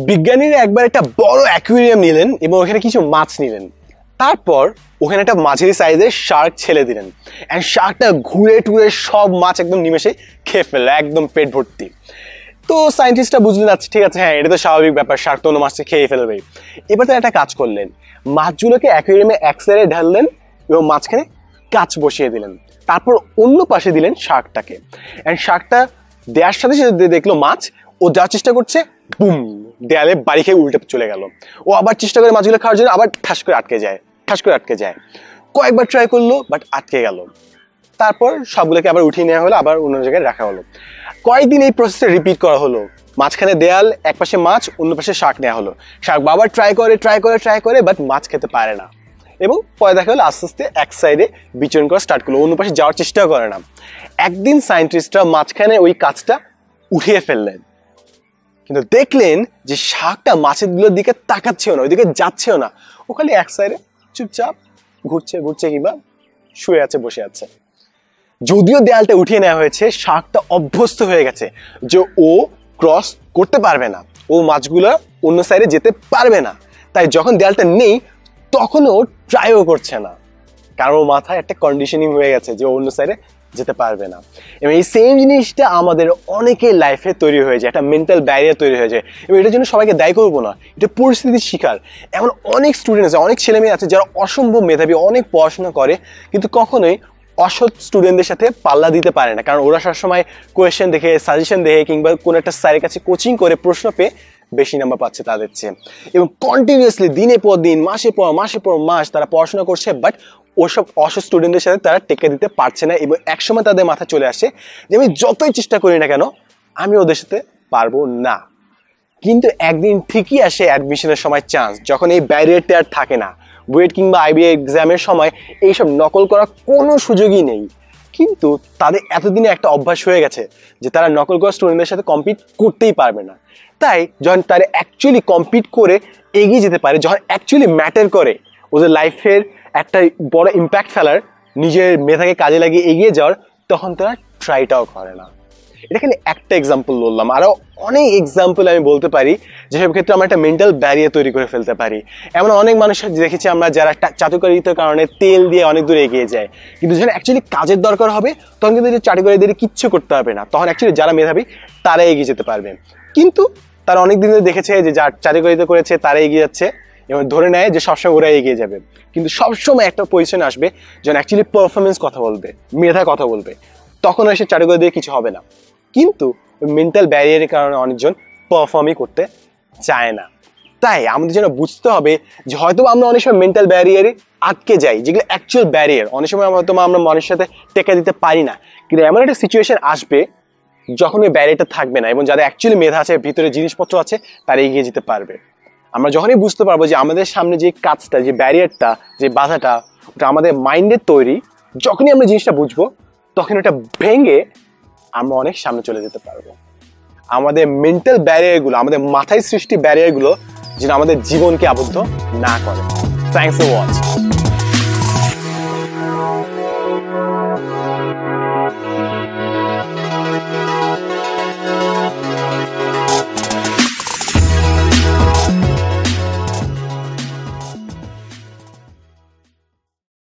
বিজ্ঞানীরা একবার একটা বড় অ্যাকুয়ারিয়াম নিলেন এবং ওখানে কিছু মাছ নিলেন। তারপর ওখানে একটা মাঝারি সাইজের শার্ক ছেড়ে দিলেন। এন্ড শার্কটা ঘুরে টুরে সব মাছ একদম নিমেষে খেয়ে ফেললো, একদম পেট ভর্তি। তো সায়েন্টিস্টরা বুঝলেন, আচ্ছা ঠিক আছে, হ্যাঁ এটা তো স্বাভাবিক ব্যাপার, শার্ক তো অন্য মাছটা খেয়ে ফেলবে। এবার তারা একটা কাজ করলেন, মাছগুলোকে অ্যাকুয়ারিয়ামে এক সাইডে ঢাললেন এবং মাঝখানে কাঁচ বসিয়ে দিলেন। তারপর অন্য পাশে দিলেন শার্কটাকে। এন্ড শার্কটা দেওয়ার সাথে সাথে দেখলো মাছ ও যাওয়ার চেষ্টা করছে, বুম, দেয়ালে বাড়ি খেয়ে উল্টে চলে গেল। ও আবার চেষ্টা করে মাছগুলো খাওয়ার জন্য, আবার ঠাস করে আটকে যায়। কয়েকবার ট্রাই করলো, বাট আটকে গেল। তারপর সবগুলোকে আবার উঠিয়ে নেওয়া হলো, আবার অন্য জায়গায় রাখা হলো। কয়েকদিন এই প্রসেসটা রিপিট করা হলো। মাঝখানে দেয়াল, এক পাশে মাছ, অন্য পাশে শার্ক নেওয়া হলো। শার্ক আবার ট্রাই করে বাট মাছ খেতে পারে না। এবং পরে দেখা হলো আস্তে আস্তে এক সাইডে বিচরণ করা স্টার্ট করলো, অন্য পাশে যাওয়ার চেষ্টাও করে না। একদিন সায়েন্টিস্টরা মাঝখানে ওই কাঁচটা উঠিয়ে ফেললেন, কিন্তু দেখলেন যে শার্কটা মাছেরগুলোর দিকে তাকাচ্ছেও না, ওইদিকে যাচ্ছেও না। ও খালি এক সাইডে চুপচাপ ঘুরছে কিংবা শুয়ে আছে, বসে আছে। যদিও দেয়ালটা উঠিয়ে নেওয়া হয়েছে, শার্কটা অভ্যস্ত হয়ে গেছে যে ও ক্রস করতে পারবে না, ও মাছগুলো অন্য সাইডে যেতে পারবে না। তাই যখন দেয়ালটা নেই তখন ও ট্রাইও করছে না, কারণ ওর মাথায় একটা কন্ডিশনিং হয়ে গেছে যে অন্য সাইডে যেতে পারবে না। এবং এই সেম জিনিসটা আমাদের অনেকের লাইফে তৈরি হয়ে যায়, একটা মেন্টাল ব্যারিয়ার তৈরি হয়ে যায়। এবং এটার জন্য সবাইকে দায়ী করবো না, এটা পরিস্থিতির শিকার। এমন অনেক স্টুডেন্ট আছে, অনেক ছেলে মেয়ে আছে যারা অসম্ভব মেধাবী, অনেক পড়াশোনা করে, কিন্তু কখনোই অসৎ স্টুডেন্টদের সাথে পাল্লা দিতে পারে না, কারণ ওরা সবসময় কোয়েশ্চেন দেখে, সাজেশন দেখে কিংবা কোনো একটা স্যারের কাছে কোচিং করে প্রশ্ন পেয়ে বেশি নাম্বার পাচ্ছে তাদের চেয়ে। এবং কন্টিনিউয়াসলি দিনের পর দিন, মাসের পর মাস তারা পড়াশোনা করছে, বাট ওসব অসৎ স্টুডেন্টদের সাথে তারা টেক্কা দিতে পারছে না। এবং একসময় তাদের মাথা চলে আসে যে আমি যতই চেষ্টা করি না কেন আমি ওদের সাথে পারবো না। কিন্তু একদিন ঠিকই আসে অ্যাডমিশনের সময় চান্স, যখন এই ব্যারিয়ারটা আর থাকে না। বুয়েট কিংবা আইবি এক্সামের সময় এইসব নকল করার কোনো সুযোগই নেই, কিন্তু তাদের এতদিনে একটা অভ্যাস হয়ে গেছে যে তারা নকল করা স্টুডেন্টদের সাথে কম্পিট করতেই পারবে না। তাই যখন তারা অ্যাকচুয়ালি কম্পিট করে এগিয়ে যেতে পারে, যখন অ্যাকচুয়ালি ম্যাটার করে ওদের লাইফের একটা বড় ইম্প্যাক্ট ফেলার, নিজের মেধাকে কাজে লাগিয়ে এগিয়ে যাওয়ার, তখন তারা ট্রাইটাও করে না। এটা খালি একটা এক্সাম্পল বললাম, আরো অনেক এক্সাম্পল আমি বলতে পারি যেসব ক্ষেত্রে আমরা একটা মেন্টাল ব্যারিয়ার তৈরি করে ফেলতে পারি। এমন অনেক মানুষ দেখেছি আমরা যারা চাটুকারিতার কারণে তেল দিয়ে অনেক দূরে এগিয়ে যায়, কিন্তু যখন অ্যাকচুয়ালি কাজের দরকার হবে তখন কিন্তু চাটুকারিদের কিচ্ছু করতে হবে না, তখন অ্যাকচুয়ালি যারা মেধাবী তারা এগিয়ে যেতে পারবে। কিন্তু তারা অনেক দিন ধরে দেখেছে যে যার চাটুকারিতা করেছে তারা এগিয়ে যাচ্ছে এবং ধরে নেয় যে সবসময় ওরা এগিয়ে যাবে। কিন্তু সবসময় একটা পজিশন আসবে যখন অ্যাকচুয়ালি পারফরমেন্স কথা বলবে, মেধা কথা বলবে, তখন এসে চাটুকারি দিয়ে কিছু হবে না। কিন্তু মেন্টাল ব্যারিয়ারের কারণে অনেকজন পারফর্মই করতে চায় না। তাই আমাদের যেন বুঝতে হবে যে হয়তো আমরা অনেক সময় মেন্টাল ব্যারিয়ারে আটকে যাই, যেগুলো অ্যাকচুয়াল ব্যারিয়ার। অনেক সময় হয়তো আমরা মানুষের সাথে টেক্কা দিতে পারি না, কিন্তু এমন একটা সিচুয়েশন আসবে যখন ওই ব্যারিয়ারটা থাকবে না এবং যাদের অ্যাকচুয়ালি মেধা আছে, ভিতরে জিনিসপত্র আছে, তারা এগিয়ে যেতে পারবে। আমরা যখনই বুঝতে পারবো যে আমাদের সামনে যে কাজটা, যে ব্যারিয়ারটা, যে বাধাটা, ওটা আমাদের মাইন্ডের তৈরি, যখনই আমরা জিনিসটা বুঝবো তখন ওটা ভেঙে আমরা অনেক সামনে চলে যেতে পারবো। আমাদের মেন্টাল ব্যারিয়ারগুলো, আমাদের মাথায় সৃষ্টি ব্যারিয়ারগুলো যেন আমাদের জীবনকে আবদ্ধ না করে। Thanks for watching.